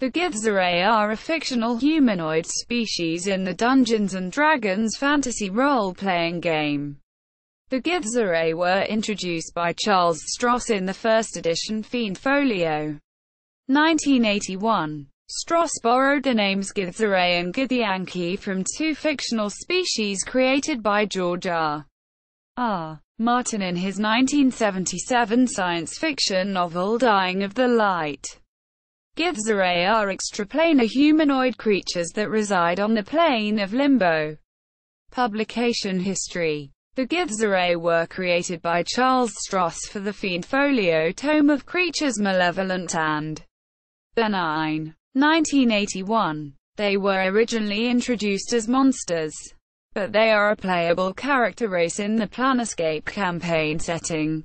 The Githzerai are a fictional humanoid species in the Dungeons & Dragons fantasy role-playing game. The Githzerai were introduced by Charles Stross in the first edition Fiend Folio, 1981. Stross borrowed the names Githzerai and Githyanki from two fictional species created by George R. Martin in his 1977 science fiction novel Dying of the Light. Githzerai are extraplanar humanoid creatures that reside on the Plane of Limbo. Publication history. The Githzerai were created by Charles Stross for the Fiend Folio tome of Creatures Malevolent and Benign, 1981. They were originally introduced as monsters, but they are a playable character race in the Planescape campaign setting,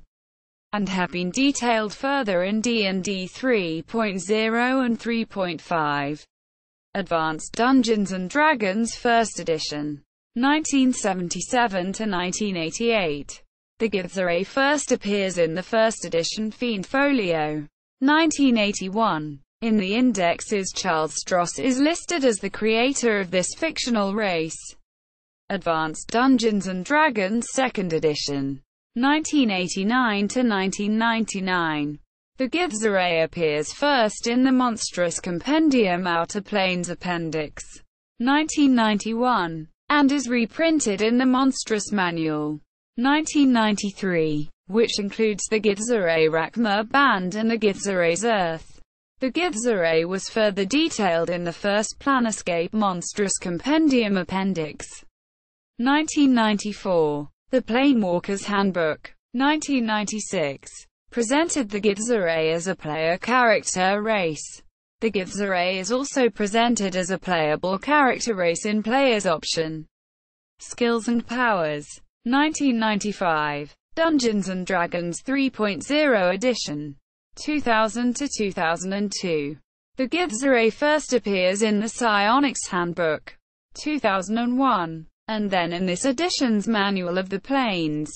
and have been detailed further in D&D 3.0 and 3.5. Advanced Dungeons & Dragons 1st Edition, 1977 to 1988. The Githzerai first appears in the 1st edition Fiend Folio, 1981. In the indexes, Charles Stross is listed as the creator of this fictional race. Advanced Dungeons & Dragons 2nd Edition, 1989 to 1999. The Githzerai appears first in the Monstrous Compendium Outer Planes Appendix, 1991, and is reprinted in the Monstrous Manual, 1993, which includes the Githzerai Rakma Band and the Githzerai's Earth. The Githzerai was further detailed in the first Planescape Monstrous Compendium Appendix, 1994. The Planewalker's Handbook, 1996, presented the Githzerai as a player character race. The Githzerai is also presented as a playable character race in Player's Option. Skills and Powers, 1995. Dungeons & Dragons 3.0 Edition, 2000 to 2002. The Githzerai first appears in the Psionics Handbook, 2001, and then in this edition's Manual of the Planes,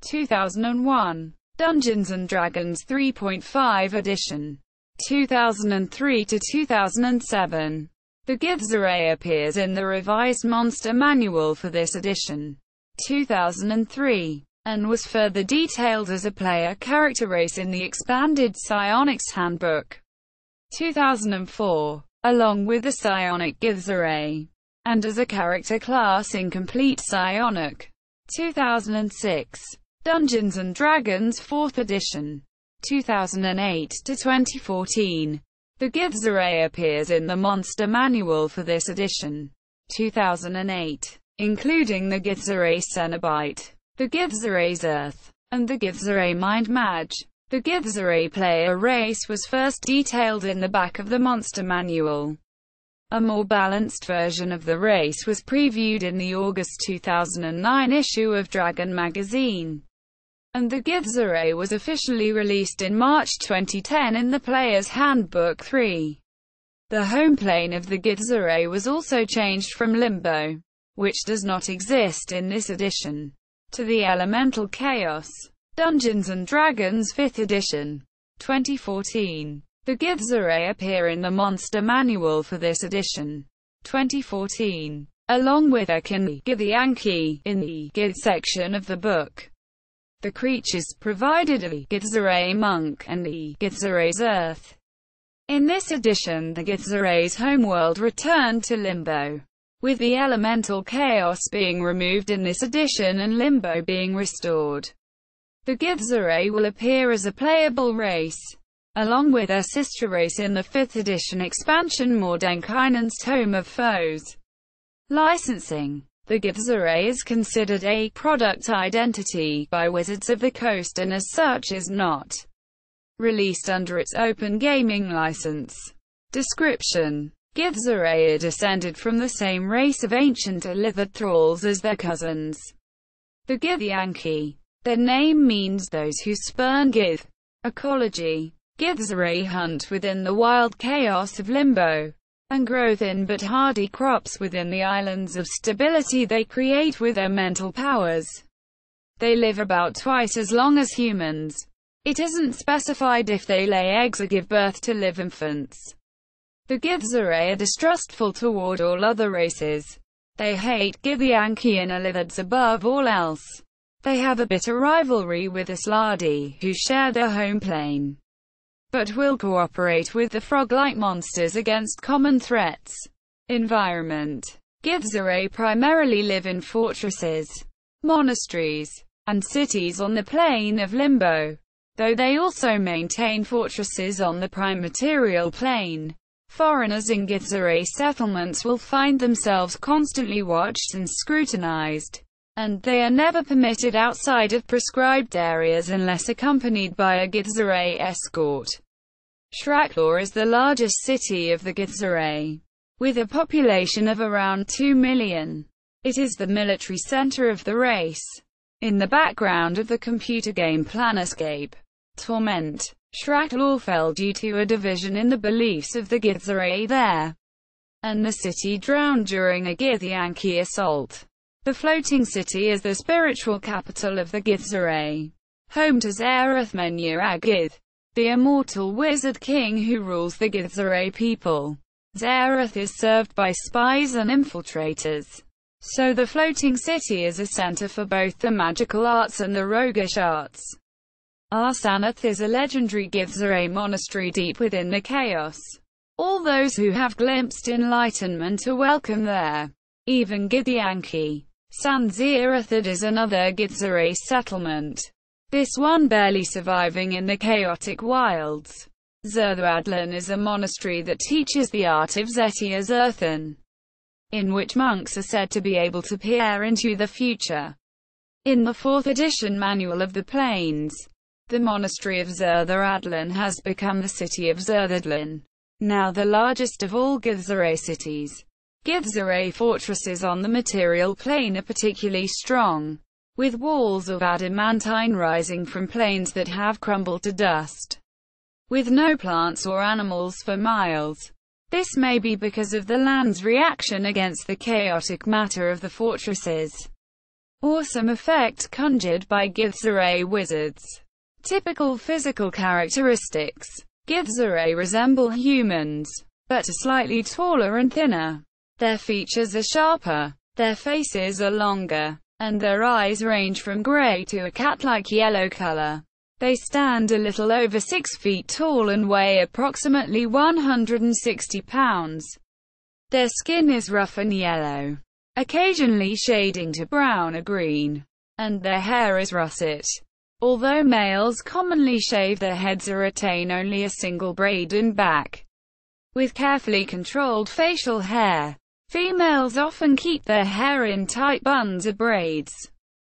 2001. Dungeons & Dragons 3.5 Edition, 2003 to 2007. The Githzerai appears in the Revised Monster Manual for this edition, 2003, and was further detailed as a player character race in the expanded Psionics Handbook, 2004, along with the Psionic Githzerai, and as a character class in Complete Psionic, 2006. Dungeons & Dragons 4th Edition, 2008 to 2014. The Githzerai appears in the Monster Manual for this edition, 2008, including the Githzerai Cenobite, the Githzerai's Earth, and the Githzerai Mind Mage. The Githzerai player race was first detailed in the back of the Monster Manual. A more balanced version of the race was previewed in the August 2009 issue of Dragon magazine, and the Githzerai was officially released in March 2010 in the Player's Handbook 3. The home plane of the Githzerai was also changed from Limbo, which does not exist in this edition, to the Elemental Chaos. Dungeons & Dragons 5th Edition, 2014. The Githzerai appear in the Monster Manual for this edition, 2014, along with Ek and Githyanki in the Gith section of the book. The creatures provided a Githzerai monk and the Githzerai's Earth. In this edition, the Githzerai's homeworld returned to Limbo, with the Elemental Chaos being removed in this edition and Limbo being restored. The Githzerai will appear as a playable race, along with their sister race in the 5th edition expansion Mordenkainen's Tome of Foes. Licensing. The Githzerai is considered a product identity by Wizards of the Coast and as such is not released under its open gaming license. Description. Githzerai are descended from the same race of ancient Illithid thralls as their cousins, the Githyanki. Their name means those who spurn Gith. Ecology. Githzerai hunt within the wild chaos of Limbo, and grow thin but hardy crops within the islands of stability they create with their mental powers. They live about twice as long as humans. It isn't specified if they lay eggs or give birth to live infants. The Githzerai are distrustful toward all other races. They hate Githyanki and Illithids above all else. They have a bitter rivalry with the Sladi, who share their home plane, but will cooperate with the frog-like monsters against common threats. Environment. Githzerai primarily live in fortresses, monasteries, and cities on the Plane of Limbo, though they also maintain fortresses on the prime material plane. Foreigners in Githzerai settlements will find themselves constantly watched and scrutinized, and they are never permitted outside of prescribed areas unless accompanied by a Githzerai escort. Shraklor is the largest city of the Githzerai, with a population of around 2 million. It is the military center of the race. In the background of the computer game Planescape Torment, Shraklor fell due to a division in the beliefs of the Githzerai there, and the city drowned during a Githyanki assault. The floating city is the spiritual capital of the Githzerai, home to Zareth Menur-Agith, the immortal wizard king who rules the Githzerai people. Zareth is served by spies and infiltrators, so the floating city is a center for both the magical arts and the roguish arts. Arsanath is a legendary Githzerai monastery deep within the chaos. All those who have glimpsed enlightenment are welcome there, even Githyanki. Sanzirathid is another Githzerai settlement, this one barely surviving in the chaotic wilds. Zerthadlan is a monastery that teaches the art of Zetia Zerthan, in which monks are said to be able to peer into the future. In the 4th edition Manual of the Planes, the monastery of Zerthadlan has become the city of Zerthadlan, now the largest of all Githzerai cities. Githzerai fortresses on the material plane are particularly strong, with walls of adamantine rising from plains that have crumbled to dust, with no plants or animals for miles. This may be because of the land's reaction against the chaotic matter of the fortresses, or some effect conjured by Githzerai wizards. Typical physical characteristics. Githzerai resemble humans, but are slightly taller and thinner. Their features are sharper, their faces are longer, and their eyes range from grey to a cat-like yellow color. They stand a little over 6 feet tall and weigh approximately 160 pounds. Their skin is rough and yellow, occasionally shading to brown or green, and their hair is russet. Although males commonly shave their heads or retain only a single braid in back, with carefully controlled facial hair, females often keep their hair in tight buns or braids.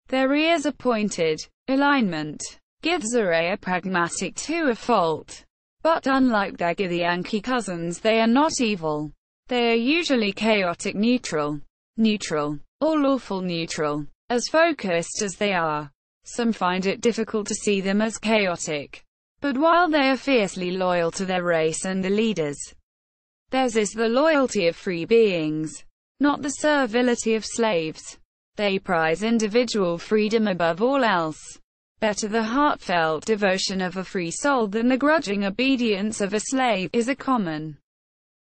Their ears are pointed. Alignment. Githzerai are pragmatic to a fault, but unlike their Githyanki cousins, they are not evil. They are usually chaotic neutral, or lawful neutral. As focused as they are, some find it difficult to see them as chaotic. But while they are fiercely loyal to their race and the leaders, theirs is the loyalty of free beings, not the servility of slaves. They prize individual freedom above all else. Better the heartfelt devotion of a free soul than the grudging obedience of a slave, is a common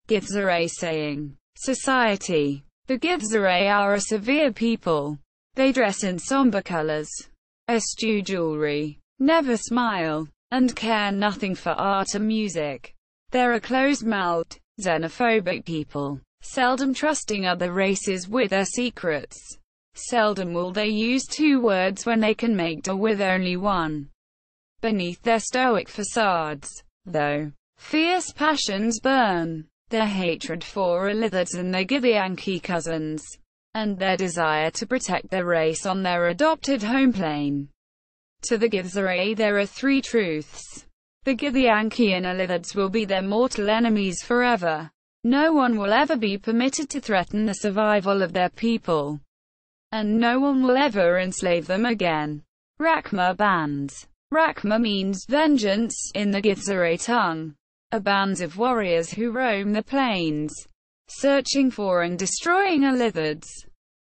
Githzerai saying. Society. The Githzerai are a severe people. They dress in somber colors, eschew jewelry, never smile, and care nothing for art or music. They're a closed-mouthed, xenophobic people, seldom trusting other races with their secrets. Seldom will they use 2 words when they can make do with only one. Beneath their stoic facades, though, fierce passions burn. Their hatred for Illithids and their Githyanki cousins, and their desire to protect their race on their adopted home plane. To the Githzerai there are 3 truths. The Githyanki and Illithids will be their mortal enemies forever. No one will ever be permitted to threaten the survival of their people, and no one will ever enslave them again. Rakma bands. Rakma means vengeance in the Githzerai tongue. Are bands of warriors who roam the plains, searching for and destroying Illithids.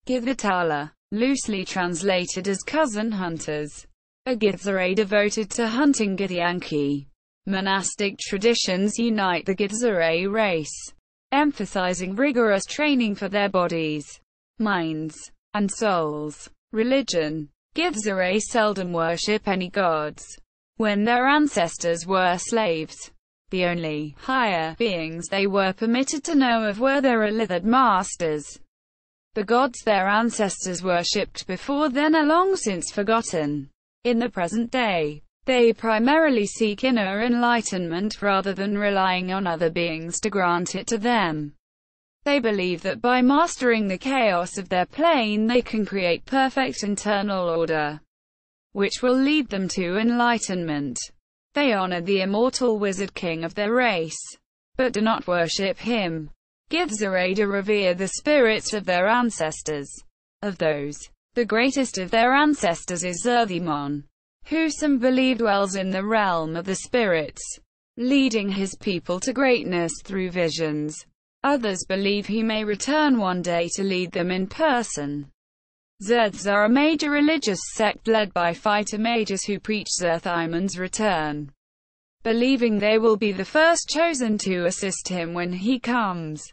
Githatala, loosely translated as cousin hunters. A Githzerai devoted to hunting Githyanki. Monastic traditions unite the Githzerai race. emphasizing rigorous training for their bodies, minds, and souls. Religion. Githzerai seldom worship any gods. When their ancestors were slaves, the only higher beings they were permitted to know of were their illithid masters. The gods their ancestors worshipped before then are long since forgotten. In the present day, they primarily seek inner enlightenment rather than relying on other beings to grant it to them. They believe that by mastering the chaos of their plane they can create perfect internal order, which will lead them to enlightenment. They honor the immortal wizard king of their race, but do not worship him. Githzerai revere the spirits of their ancestors. Of those, the greatest of their ancestors is Zerthimon, who some believe dwells in the realm of the spirits, leading his people to greatness through visions. Others believe he may return one day to lead them in person. Zerths are a major religious sect led by fighter mages who preach Zerthimon's return, believing they will be the first chosen to assist him when he comes.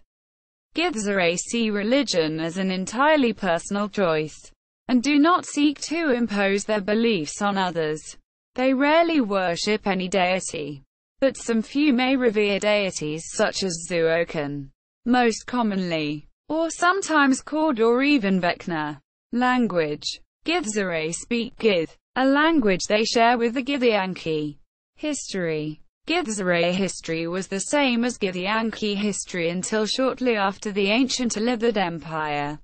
Githzerai see religion as an entirely personal choice, and do not seek to impose their beliefs on others. They rarely worship any deity, but some few may revere deities such as Zuokan, most commonly, or sometimes Kord or even Vecna. Language. Githzerai speak Gith, a language they share with the Githyanki. History. Githzerai history was the same as Githyanki history until shortly after the ancient Illithid Empire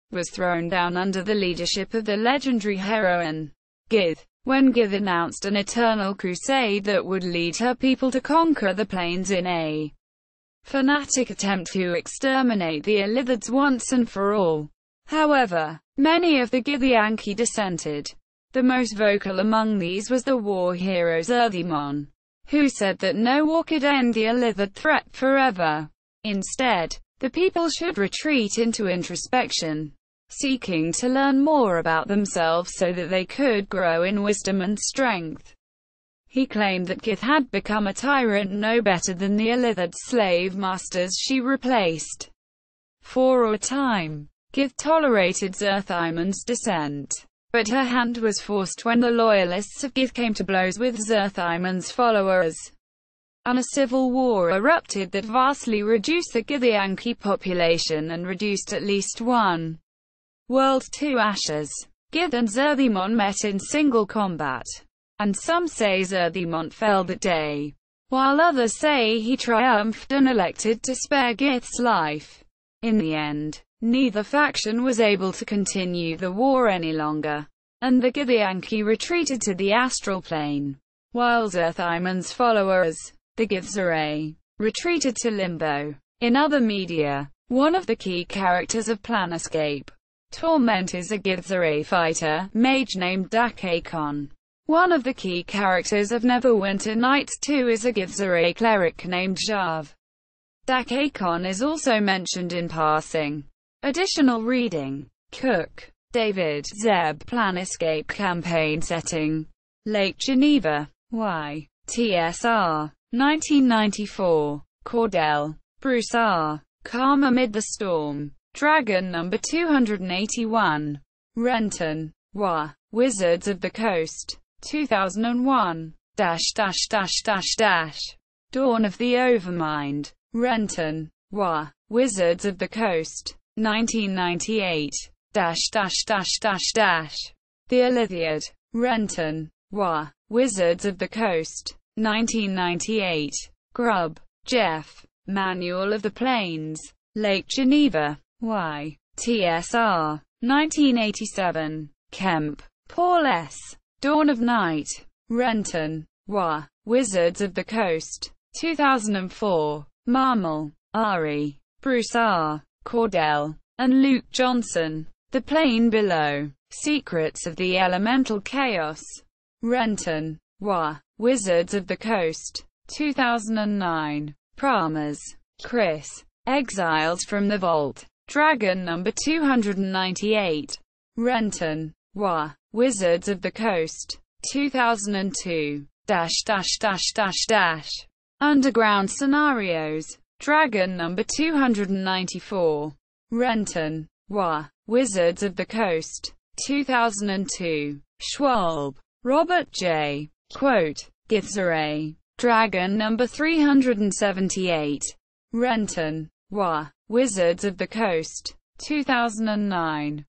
was thrown down under the leadership of the legendary heroine, Gith, when Gith announced an eternal crusade that would lead her people to conquer the plains in a fanatic attempt to exterminate the Illithids once and for all. However, many of the Githyanki dissented. The most vocal among these was the war hero Zerthimon, who said that no war could end the Illithid threat forever. Instead, the people should retreat into introspection, seeking to learn more about themselves so that they could grow in wisdom and strength. He claimed that Gith had become a tyrant no better than the Illithid slave masters she replaced. For a time, Gith tolerated Zerthimon's dissent, but her hand was forced when the loyalists of Gith came to blows with Zerthimon's followers, and a civil war erupted that vastly reduced the Githyanki population and reduced at least one world to ashes. Gith and Zerthimon met in single combat, and some say Zerthimon fell that day, while others say he triumphed and elected to spare Gith's life. In the end, neither faction was able to continue the war any longer, and the Githyanki retreated to the astral plane, while Zerthimon's followers, the Githzerai, retreated to Limbo. In other media, one of the key characters of Planescape Torment is a Githzerai fighter mage named Dakakon. One of the key characters of Neverwinter Nights 2 is a Githzerai cleric named Jav. Dakakon is also mentioned in passing. Additional reading. Cook, David. Zeb. Planescape campaign setting. Lake Geneva. Y. TSR. 1994. Cordell. Bruce R. Calm Amid the Storm. Dragon number 281. Renton. Wa. Wizards of the Coast. 2001. Dawn of the Overmind. Renton. Wa. Wizards of the Coast. 1998. The Illithiad. Renton. Wa. Wizards of the Coast. 1998. Grubb. Jeff. Manual of the Plains. Lake Geneva. Y. TSR. 1987. Kemp. Paul S. Dawn of Night. Renton. Wa. Wizards of the Coast. 2004. Marmel. Ari. Bruce R. Cordell. And Luke Johnson. The Plane Below. Secrets of the Elemental Chaos. Renton. Wa. Wizards of the Coast. 2009. Pramas. Chris. Exiles from the Vault. Dragon number 298. Renton. Wa. Wizards of the Coast. 2002. Underground Scenarios. Dragon number 294. Renton, Wa. Wizards of the Coast. 2002. Schwalbe, Robert J. Quote, Githzerai. Dragon number 378. Renton, Wa. Wizards of the Coast. 2009.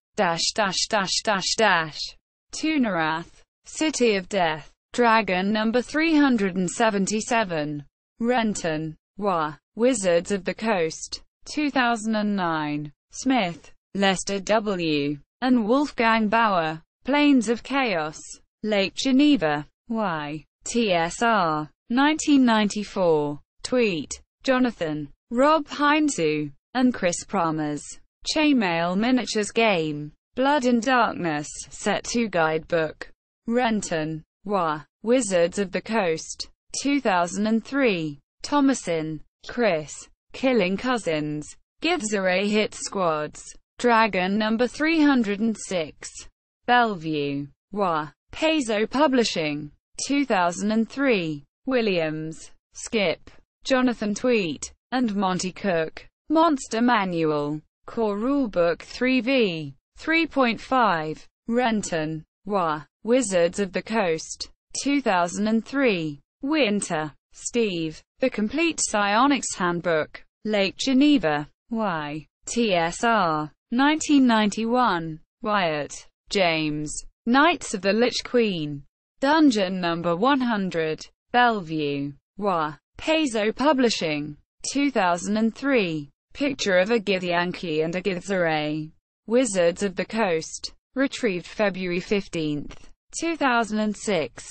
Tunarath, City of Death. Dragon number 377. Renton, Wa. Wizards of the Coast. 2009. Smith, Lester W. and Wolfgang Bauer. Planes of Chaos. Lake Geneva. Y. TSR. 1994. Tweet. Jonathan, Rob Heinzu, and Chris Promers. Chainmail Miniatures Game. Blood and Darkness, Set 2 Guidebook. Renton, Wa. Wizards of the Coast. 2003. Thomasin, Chris. Killing Cousins. Githzerai Hit Squads. Dragon number 306. Bellevue, Wa. Paizo Publishing. 2003. Williams, Skip. Jonathan Tweet, and Monty Cook. Monster Manual. Core Rulebook 3v. 3.5. Renton, Wa. Wizards of the Coast. 2003. Winter, Steve. The Complete Psionics Handbook. Lake Geneva. Y. TSR. 1991. Wyatt, James. Knights of the Lich Queen. Dungeon number 100. Bellevue, Wa. Paizo Publishing. 2003. Picture of a Githyanki and a Githzerai. Wizards of the Coast. Retrieved February 15, 2006.